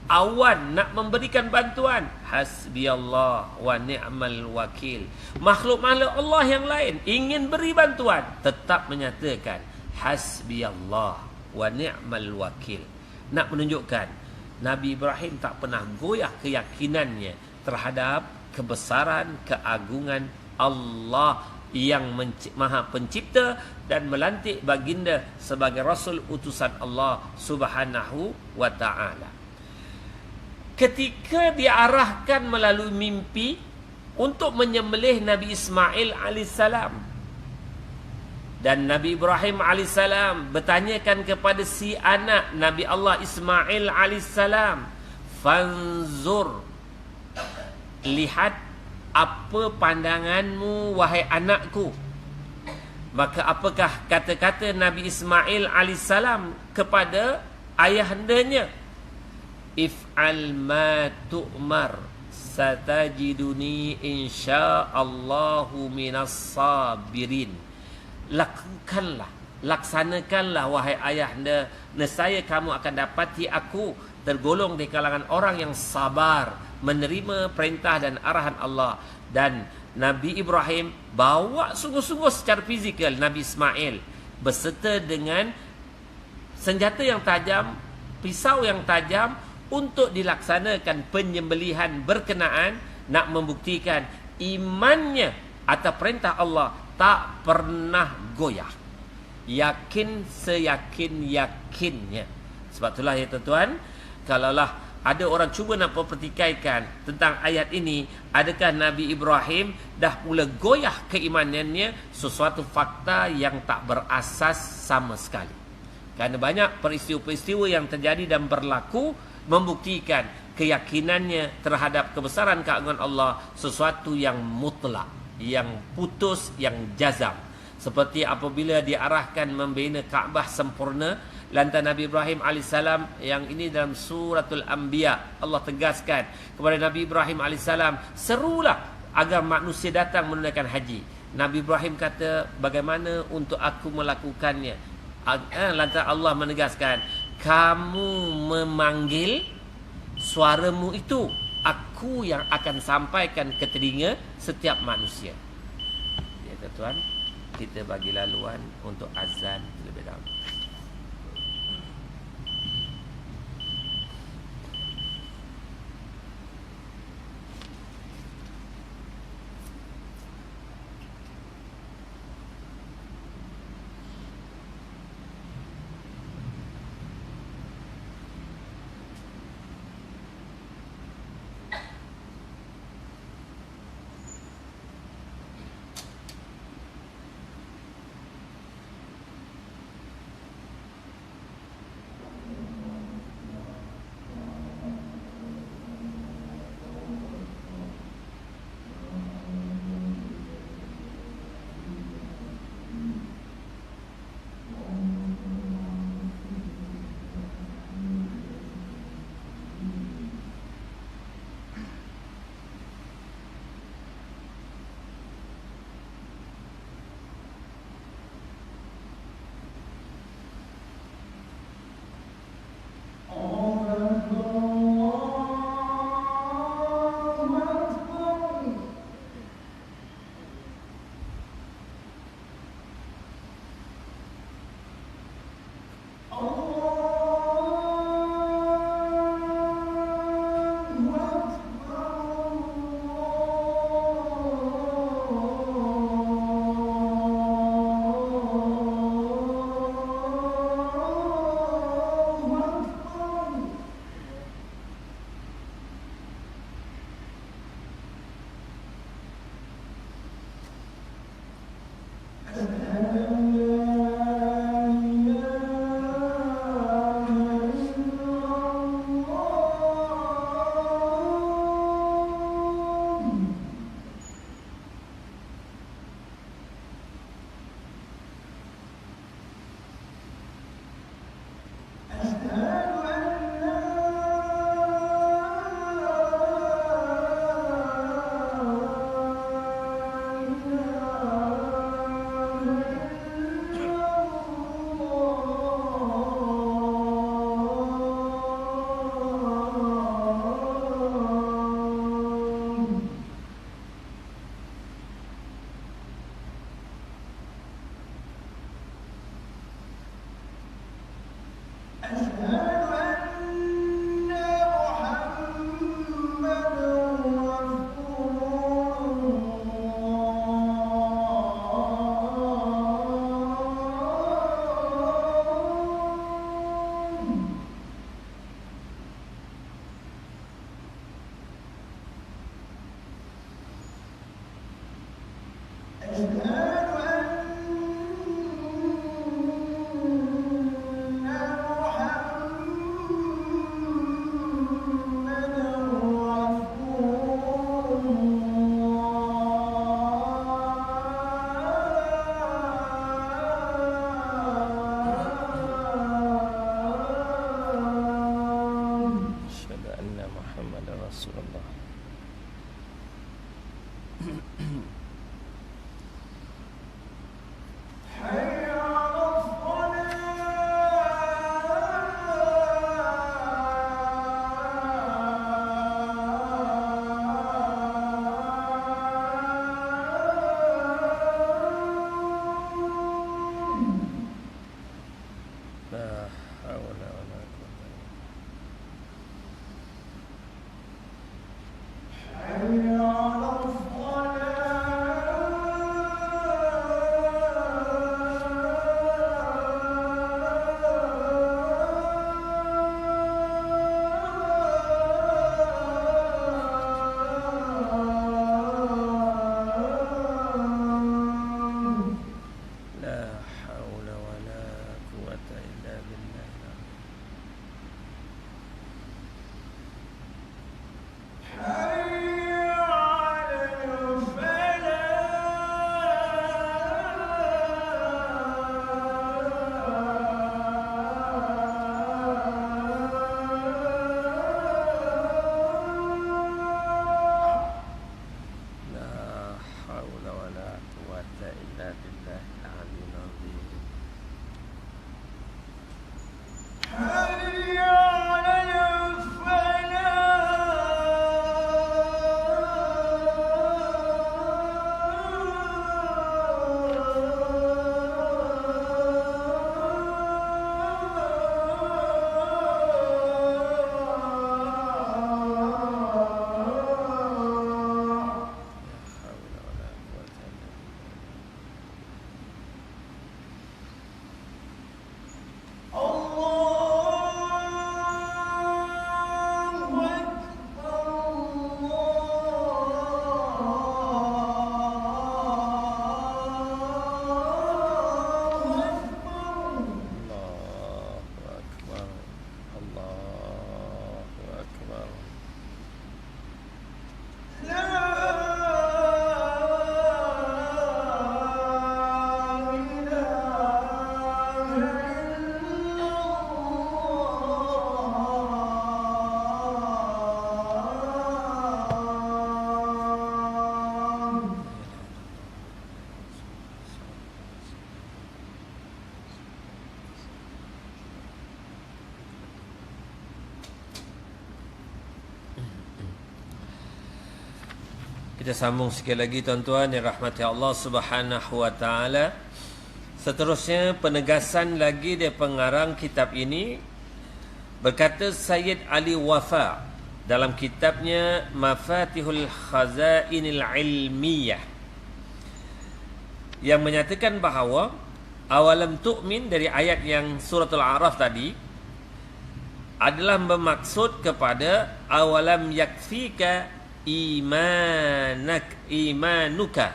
Awan nak memberikan bantuan, hasbiyallah wa ni'mal wakil. Makhluk-makhluk Allah yang lain ingin beri bantuan, tetap menyatakan hasbiyallah wa ni'mal wakil. Nak menunjukkan Nabi Ibrahim tak pernah goyah keyakinannya terhadap kebesaran keagungan Allah yang Maha Pencipta dan melantik baginda sebagai Rasul utusan Allah Subhanahu wa ta'ala. Ketika diarahkan melalui mimpi untuk menyembelih Nabi Ismail alaihissalam, dan Nabi Ibrahim alaihissalam bertanyakan kepada si anak Nabi Allah Ismail alaihissalam, fanzur, lihat apa pandanganmu wahai anakku. Maka apakah kata-kata Nabi Ismail alaihissalam kepada ayahandanya? If'al ma tu'mar satajiduni insya'allahu minas sabirin. Lakukanlah, laksanakanlah wahai ayahanda, nescaya kamu akan dapati aku tergolong di kalangan orang yang sabar menerima perintah dan arahan Allah. Dan Nabi Ibrahim bawa sungguh-sungguh secara fizikal Nabi Ismail beserta dengan senjata yang tajam, pisau yang tajam, untuk dilaksanakan penyembelihan berkenaan, nak membuktikan imannya atas perintah Allah tak pernah goyah. Yakin seyakin-yakinnya. Sebab itulah ya tuan-tuan, kalaulah ada orang cuba nak pertikaikan tentang ayat ini, adakah Nabi Ibrahim dah mula goyah keimanannya, sesuatu fakta yang tak berasas sama sekali. Kerana banyak peristiwa-peristiwa yang terjadi dan berlaku membuktikan keyakinannya terhadap kebesaran keagungan Allah sesuatu yang mutlak, yang putus, yang jazam. Seperti apabila diarahkan membina Kaabah sempurna, lantas Nabi Ibrahim AS, yang ini dalam suratul Anbiya, Allah tegaskan kepada Nabi Ibrahim AS, serulah agar manusia datang menunaikan haji. Nabi Ibrahim kata, bagaimana untuk aku melakukannya? Lantas Allah menegaskan, kamu memanggil, suaramu itu aku yang akan sampaikan ke telinga setiap manusia. Ya tuan, kita bagi laluan untuk azan lebih dahulu. haula wala quwwata illa billahil aliyyil azim. Kita sambung sekali lagi tuan-tuan yang rahmati Allah Subhanahu wa taala. Seterusnya penegasan lagi dari pengarang kitab ini, berkata Sayyid Ali Wafa dalam kitabnya Mafatihul Khazainil Ilmiyah, yang menyatakan bahawa awalam tu'min dari ayat yang suratul A'raf tadi adalah bermaksud kepada awalam yakfika imanuka,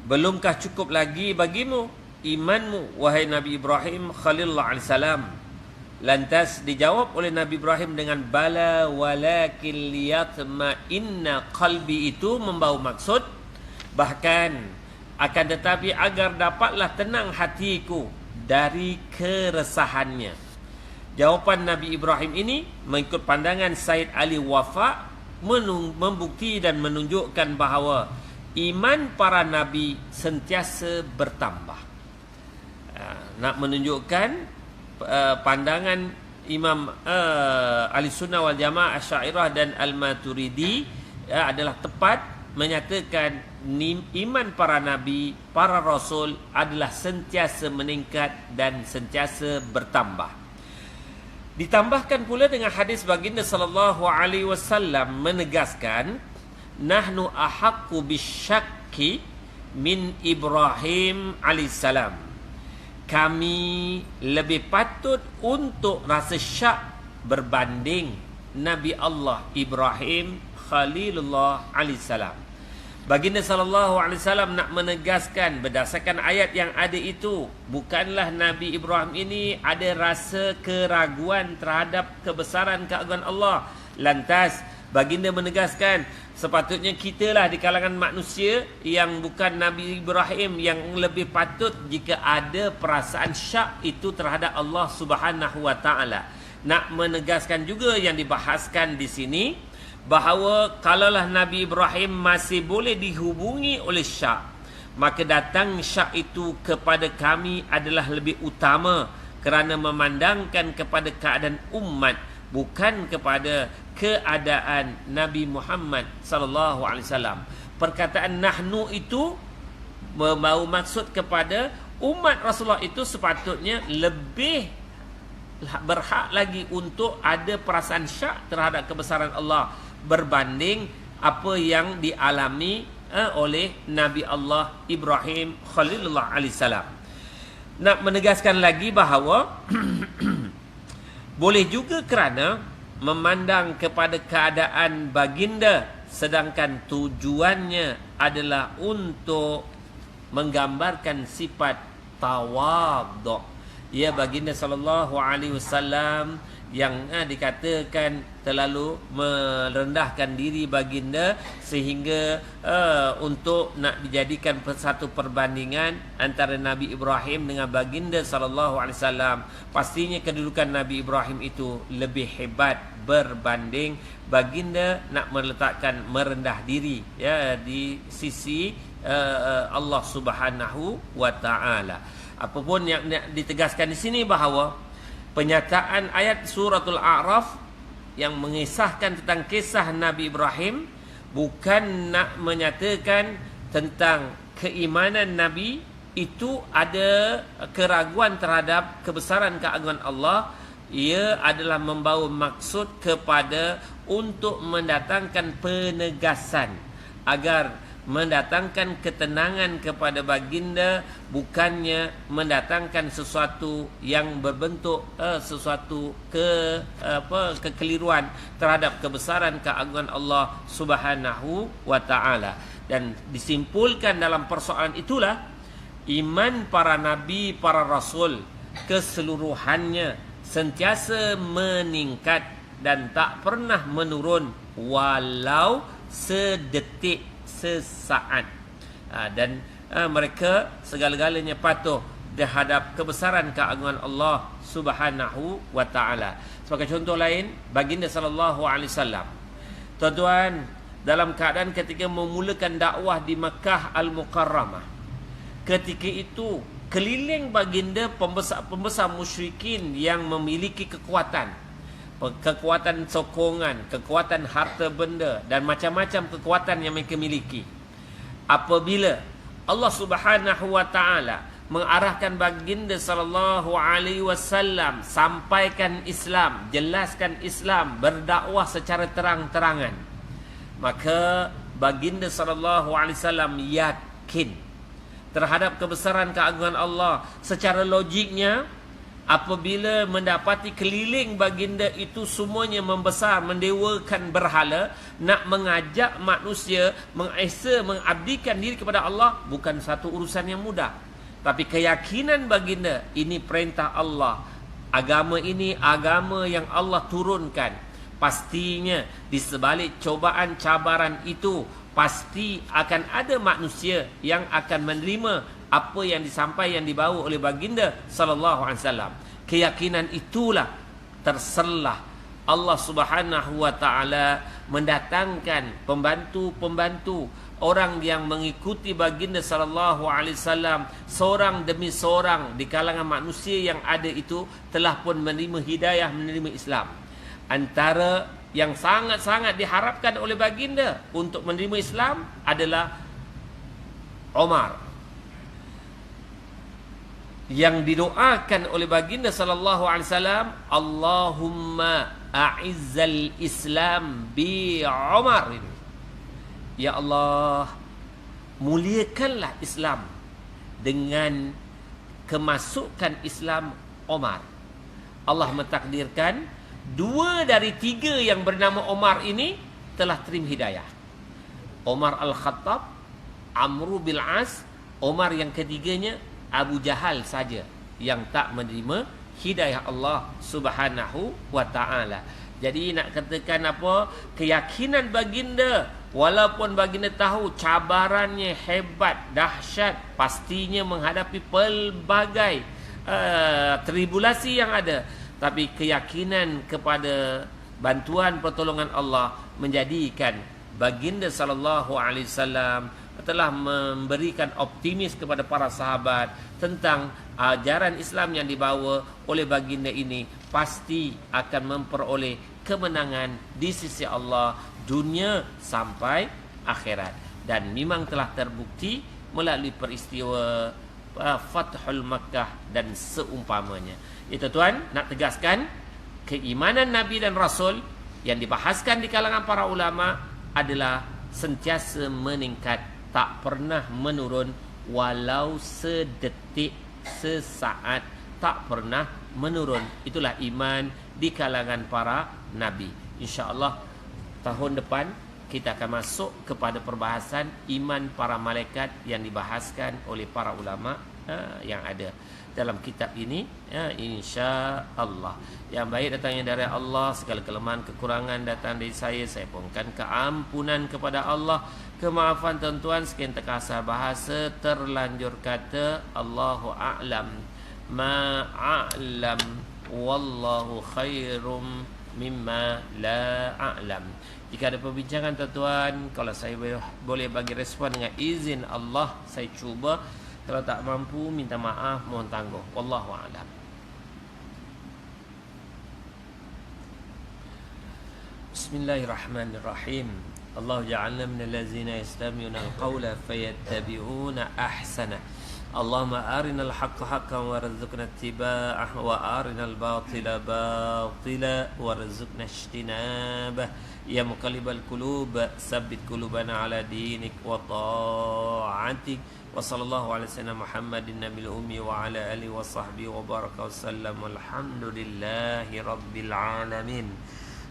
belumkah cukup lagi bagimu imanmu wahai Nabi Ibrahim Khalilullah alaihi salam. Lantas dijawab oleh Nabi Ibrahim dengan bala walakin liyatma'inna qalbi, itu membawa maksud bahkan akan tetapi agar dapatlah tenang hatiku dari keresahannya. Jawapan Nabi Ibrahim ini mengikut pandangan Said Ali Wafa membukti dan menunjukkan bahawa iman para nabi sentiasa bertambah. Nak menunjukkan pandangan Imam Ahli Sunnah wal Jamaah Asy'ariyah dan Al-Maturidi adalah tepat, menyatakan iman para nabi, para rasul adalah sentiasa meningkat dan sentiasa bertambah. Ditambahkan pula dengan hadis baginda sallallahu alaihi wasallam menegaskan, nahnu ahaqqu bisyakki min Ibrahim alaihissalam. Kami lebih patut untuk rasa syak berbanding Nabi Allah Ibrahim Khalilullah alaihissalam. Baginda sallallahu alaihi wasallam nak menegaskan berdasarkan ayat yang ada itu, bukanlah Nabi Ibrahim ini ada rasa keraguan terhadap kebesaran keagungan Allah. Lantas baginda menegaskan sepatutnya kitalah di kalangan manusia yang bukan Nabi Ibrahim yang lebih patut jika ada perasaan syak itu terhadap Allah Subhanahu wa taala. Nak menegaskan juga yang dibahaskan di sini, bahawa kalaulah Nabi Ibrahim masih boleh dihubungi oleh syak, maka datang syak itu kepada kami adalah lebih utama kerana memandangkan kepada keadaan umat, bukan kepada keadaan Nabi Muhammad sallallahu alaihi wasallam. Perkataan nahnu itu membawa maksud kepada umat Rasulullah itu sepatutnya lebih berhak lagi untuk ada perasaan syak terhadap kebesaran Allah berbanding apa yang dialami oleh Nabi Allah Ibrahim Khalilullah alaihissalam. Nak menegaskan lagi bahawa boleh juga kerana memandang kepada keadaan baginda, sedangkan tujuannya adalah untuk menggambarkan sifat tawadhu. Ya, baginda sallallahu alaihi wasallam yang dikatakan terlalu merendahkan diri baginda sehingga untuk nak dijadikan satu perbandingan antara Nabi Ibrahim dengan baginda sallallahu alaihi wasallam, pastinya kedudukan Nabi Ibrahim itu lebih hebat berbanding baginda nak meletakkan merendah diri ya di sisi Allah Subhanahu wa taala. Apapun yang ditegaskan di sini bahawa penyataan ayat suratul A'raf yang mengisahkan tentang kisah Nabi Ibrahim bukan nak menyatakan tentang keimanan Nabi itu ada keraguan terhadap kebesaran keagungan Allah. Ia adalah membawa maksud kepada untuk mendatangkan penegasan agar mendatangkan ketenangan kepada baginda, bukannya mendatangkan sesuatu yang berbentuk sesuatu kekeliruan terhadap kebesaran keagungan Allah Subhanahu wa taala. Dan disimpulkan dalam persoalan itulah iman para nabi, para rasul keseluruhannya sentiasa meningkat dan tak pernah menurun walau sedetik, sesaat. Dan mereka segala-galanya patuh terhadap kebesaran keagungan Allah Subhanahu wa taala. Sebagai contoh lain, baginda sallallahu alaihi wasallam, tuan-tuan, dalam keadaan ketika memulakan dakwah di Makkah Al-Mukarramah, ketika itu keliling baginda pembesar-pembesar musyrikin yang memiliki kekuatan sokongan, kekuatan harta benda dan macam-macam kekuatan yang mereka miliki. Apabila Allah Subhanahu wa taala mengarahkan baginda sallallahu alaihi wasallam sampaikan Islam, jelaskan Islam, berdakwah secara terang-terangan, maka baginda sallallahu alaihi wasallam yakin terhadap kebesaran keagungan Allah. Secara logiknya, apabila mendapati keliling baginda itu semuanya membesar, mendewakan berhala, nak mengajak manusia mengesa, mengabdikan diri kepada Allah, bukan satu urusan yang mudah. Tapi keyakinan baginda, ini perintah Allah, agama ini agama yang Allah turunkan. Pastinya di sebalik cobaan cabaran itu pasti akan ada manusia yang akan menerima apa yang disampaikan, yang dibawa oleh baginda sallallahu alaihi wasallam. Keyakinan itulah terselah Allah Subhanahu wa taala mendatangkan pembantu-pembantu, orang yang mengikuti baginda sallallahu alaihi wasallam, seorang demi seorang di kalangan manusia yang ada itu telah pun menerima hidayah, menerima Islam. Antara yang sangat-sangat diharapkan oleh baginda untuk menerima Islam adalah Umar, yang didoakan oleh baginda sallallahu alaihi wasallam, Allahumma a'izzal Islam bi Umar. Ya Allah, muliakanlah Islam dengan kemasukan Islam Umar. Allah mentakdirkan 2 dari 3 yang bernama Umar ini telah terima hidayah. Umar Al-Khattab, Amr bin As. Umar yang ketiganya Abu Jahal saja yang tak menerima hidayah Allah Subhanahu wa taala. Jadi nak katakan apa? Keyakinan baginda, walaupun baginda tahu cabarannya hebat, dahsyat, pastinya menghadapi pelbagai tribulasi yang ada, tapi keyakinan kepada bantuan pertolongan Allah menjadikan baginda sallallahu alaihi wasallam telah memberikan optimis kepada para sahabat tentang ajaran Islam yang dibawa oleh baginda ini pasti akan memperoleh kemenangan di sisi Allah dunia sampai akhirat. Dan memang telah terbukti melalui peristiwa Fathul Makkah dan seumpamanya. Itu tuan, nak tegaskan keimanan Nabi dan Rasul yang dibahaskan di kalangan para ulama adalah sentiasa meningkat, tak pernah menurun walau sedetik, sesaat, tak pernah menurun. Itulah iman di kalangan para nabi. InsyaAllah tahun depan kita akan masuk kepada perbahasan iman para malaikat yang dibahaskan oleh para ulama yang ada dalam kitab ini, insya-Allah. Yang baik datangnya dari Allah, segala kelemahan kekurangan datang dari saya mohonkan keampunan kepada Allah, kemaafan tuan-tuan. Sekian terkasar bahasa, terlanjur kata Allahu a'lam ma a'lam wallahu khairum mimma la a'lam. Jika ada perbincangan tuan-tuan, kalau saya boleh bagi respon dengan izin Allah, saya cuba. Kalau tak mampu, minta maaf, mohon tangguh. Wallahu a'lam. Bismillahirrahmanirrahim. Allah ja'alna minal ladzina yastami'una al-qawla fayattabi'una ahsana. Allahumma arinal haqqa haqqan warzuqna ittiba'ah wa arinal batila batila warzuqna ijtinabah. Ya muqallibal qulub, tsabbit qulubana ala dinik wa ta'atik. Wa sallallahu ala sayyidina Muhammadin nabiyil ummi wa ala alihi wa sahbihi wa baraka wa sallam. Alhamdulillahi rabbil alamin.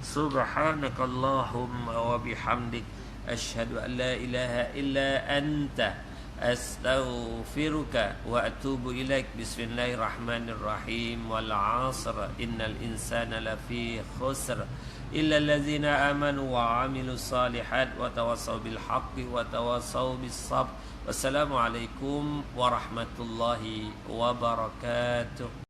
Subhanakallahumma wa bihamdik, asyhadu an la ilaha illa anta, astaghfiruka wa atubu ilaik. Bismillahirrahmanirrahim. Wal 'asr innal insana lafi khusr illa allazina amanu wa 'amilus salihat wa tawassaw bil haqqi wa tawassaw bis sabr. Wassalamualaikum warahmatullahi wabarakatuh.